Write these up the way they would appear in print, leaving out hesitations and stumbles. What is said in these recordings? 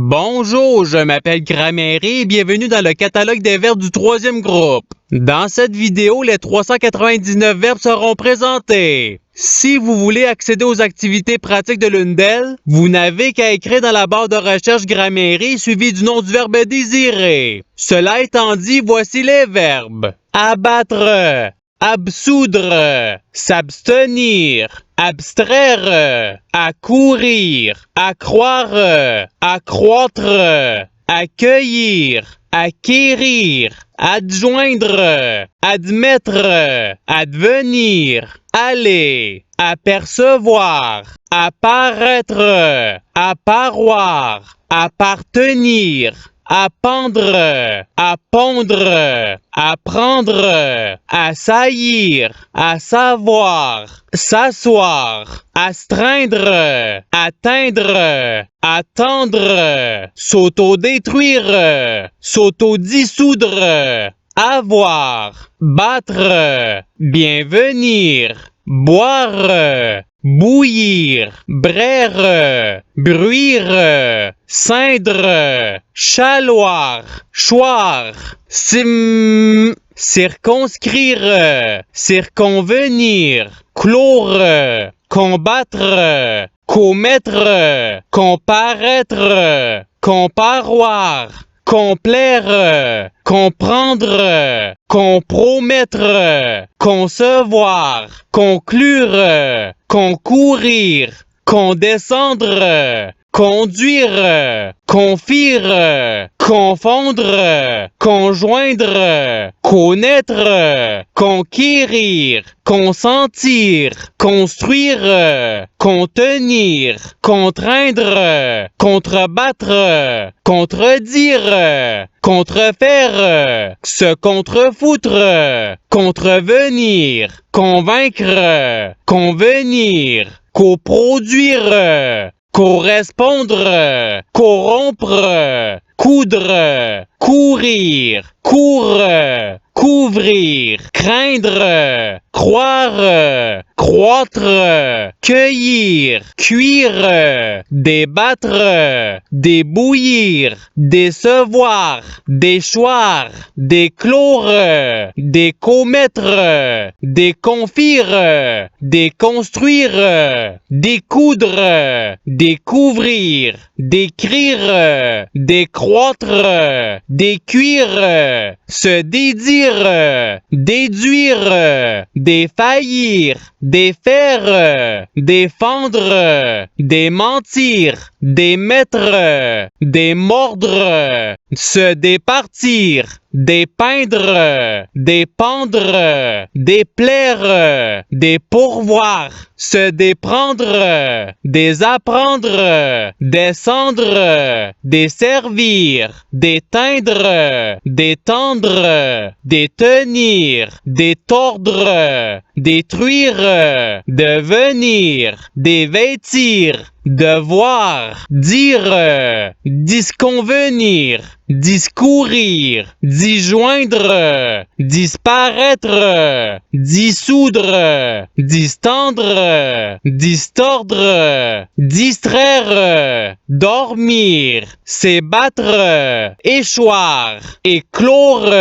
Bonjour, je m'appelle Gramairie et bienvenue dans le catalogue des verbes du troisième groupe. Dans cette vidéo, les 399 verbes seront présentés. Si vous voulez accéder aux activités pratiques de l'une d'elles, vous n'avez qu'à écrire dans la barre de recherche Gramairie suivi du nom du verbe désiré. Cela étant dit, voici les verbes. Abattre, absoudre, s'abstenir, abstraire, accourir, accroire, accroître, accueillir, acquérir, adjoindre, admettre, advenir, aller, apercevoir, apparaître, apparoir, appartenir, appendre, appondre, apprendre, assaillir, à savoir, s'asseoir, astreindre, atteindre, attendre, s'autodétruire, s'autodissoudre, avoir, battre, bienvenir, boire, bouillir, braire, bruire, ceindre, chaloir, choir, circonscrire, circonvenir, clore, combattre, commettre, comparaître, comparoir, complaire, comprendre, compromettre, concevoir, conclure, concourir, condescendre, conduire, confire, confondre, conjoindre, connaître, conquérir, consentir, construire, contenir, contraindre, contrebattre, contredire, contrefaire, se contrefoutre, contrevenir, convaincre, convenir, coproduire, correspondre, corrompre, coudre, courir, courre, couvrir, craindre, croire, croître, cueillir, cuire, débattre, débouillir, décevoir, déchoir, déclore, décommettre, déconfire, déconstruire, découdre, découvrir, décrire, décroître, décuire, se dédire, déduire, défaillir, défaire, défendre, démentir, démettre, démordre, se départir, dépeindre, dépendre, déplaire, dépourvoir, se déprendre, désapprendre, descendre, desservir, déteindre, détendre, détenir, détordre, détruire, devenir, dévêtir, devoir, dire, disconvenir, discourir, disjoindre, disparaître, dissoudre, distendre, distordre, distraire, dormir, s'ébattre, échoir, éclore,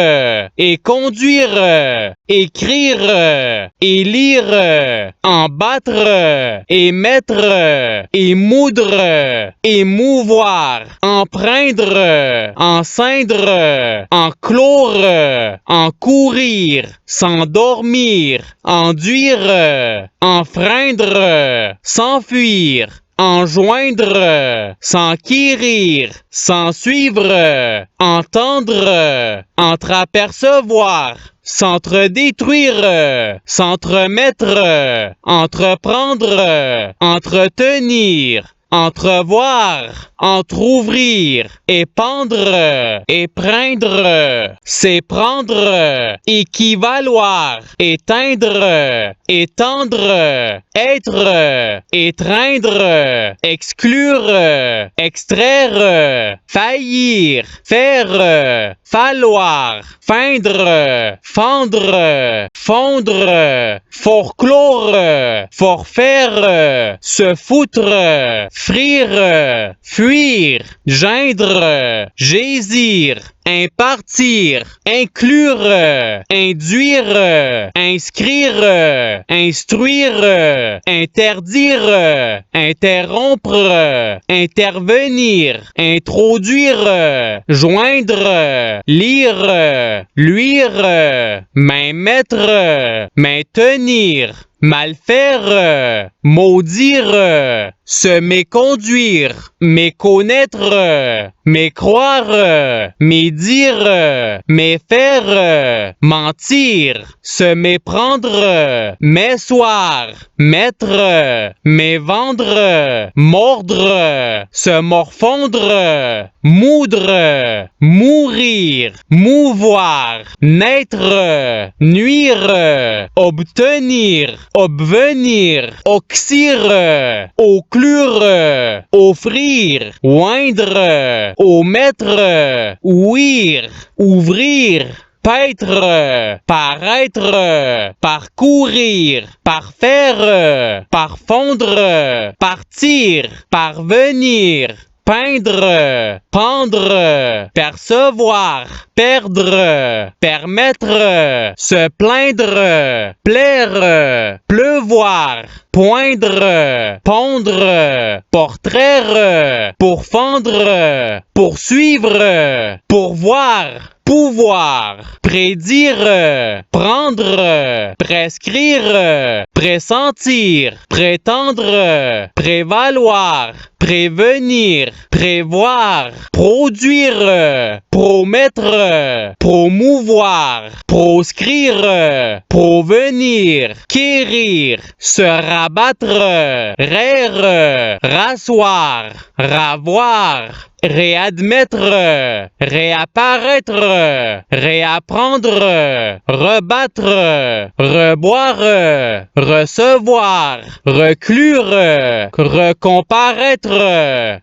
et conduire, écrire, élire, embattre, émettre, émoudre, émouvoir, empreindre, enceindre, enclore, encourir, s'endormir, enduire, enfreindre, s'enfuir, enjoindre, s'enquérir, s'ensuivre, entendre, entreapercevoir, s'entredétruire, s'entremettre, entreprendre, entretenir, entrevoir, entr'ouvrir, épandre, épreindre, s'éprendre, équivaloir, éteindre, étendre, être, étreindre, exclure, extraire, faillir, faire, falloir, feindre, fendre, fondre, forclore, forfaire, se foutre, frire, fuir, geindre, jaisir, impartir, inclure, induire, inscrire, instruire, interdire, interrompre, intervenir, introduire, joindre, lire, luire, main mettre, maintenir, mal faire, maudire, se méconduire, méconnaître, mécroire, médire, méfaire, mentir, se méprendre, m'esseoir, mettre, mévendre, mordre, se morfondre, moudre, mourir, mouvoir, naître, nuire, obtenir, obvenir, oxyre, oclure, offrir, oindre, omettre, ouïr, ouvrir, paître, paraître, parcourir, parfaire, parfondre, partir, parvenir, peindre, pendre, percevoir, perdre, permettre, se plaindre, plaire, pleuvoir, poindre, pondre, portraire, pourfendre, poursuivre, pourvoir, pouvoir, prédire, prendre, prescrire, pressentir, prétendre, prévaloir, prévenir, prévoir, produire, promettre, promouvoir, proscrire, provenir, quérir, se rabattre, raire, rasseoir, ravoir, réadmettre, réapparaître, réapprendre, rebattre, reboire, recevoir, reclure, recomparaître,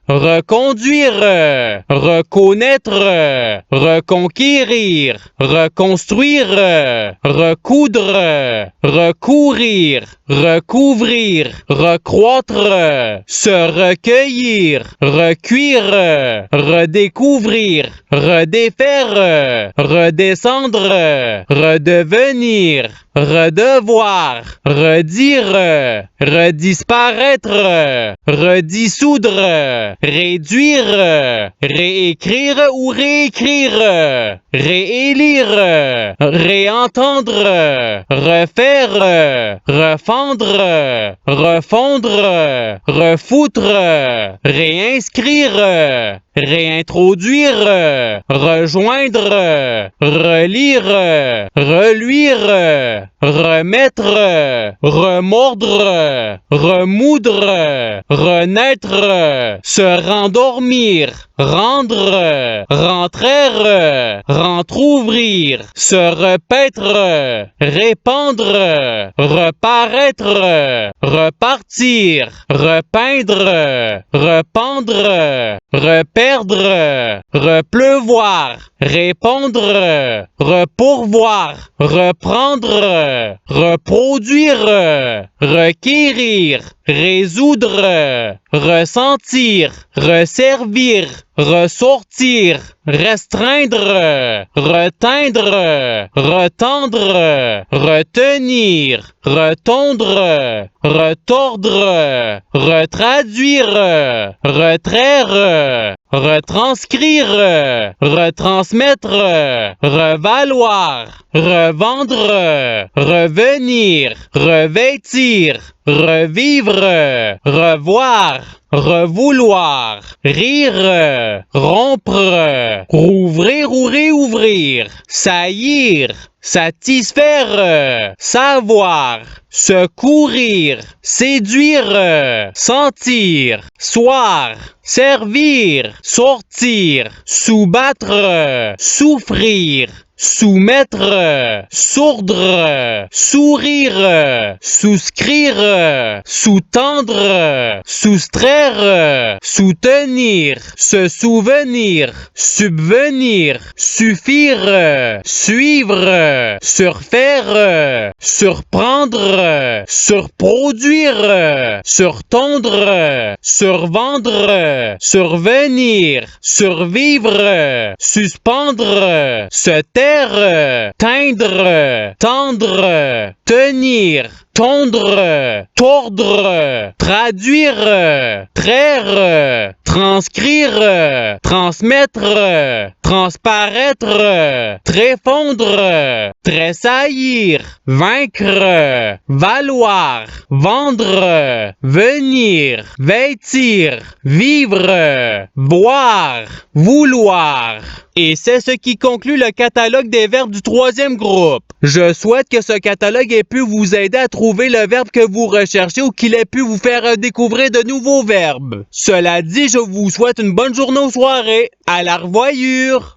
reconduire, reconnaître, reconquérir, reconstruire, recoudre, recourir, recouvrir, recroître, se recueillir, recuire, redécouvrir, redéfaire, redescendre, redevenir, redevoir, redire, redisparaître, redissoudre, réduire, réécrire ou réécrire, réélire, réentendre, refaire, refendre, refondre, refoutre, réinscrire, réintroduire, rejoindre, relire, reluire, remettre, remordre, remoudre, renaître, se rendormir, rendre, rentraire, rentrouvrir, se repaître, répandre, reparaître, repartir, repeindre, rependre, reperdre, repleuvoir, répondre, repourvoir, reprendre, reproduire, requérir, résoudre, ressentir, resservir, ressortir, restreindre, reteindre, retendre, retenir, retondre, retordre, retraduire, retraire, retranscrire, retransmettre, revaloir, revendre, revenir, revêtir, revivre, revoir, revouloir, rire, rompre, rouvrir ou réouvrir, saillir, satisfaire, savoir, secourir, séduire, sentir, soir, servir, sortir, soubattre, souffrir, soumettre, sourdre, sourire, souscrire, sous-tendre, soustraire, soutenir, se souvenir, subvenir, suffire, suivre, surfaire, surprendre, surproduire, surtondre, survendre, survenir, survivre, suspendre, se taire, teindre, tendre, tenir, tondre, tordre, traduire, traire, transcrire, transmettre, transparaître, tréfondre, tressaillir, vaincre, valoir, vendre, venir, vêtir, vivre, voir, vouloir. Et c'est ce qui conclut le catalogue des verbes du troisième groupe. Je souhaite que ce catalogue ait pu vous aider à trouver le verbe que vous recherchez ou qu'il ait pu vous faire découvrir de nouveaux verbes. Cela dit, je vous souhaite une bonne journée ou soirée. À la revoyure!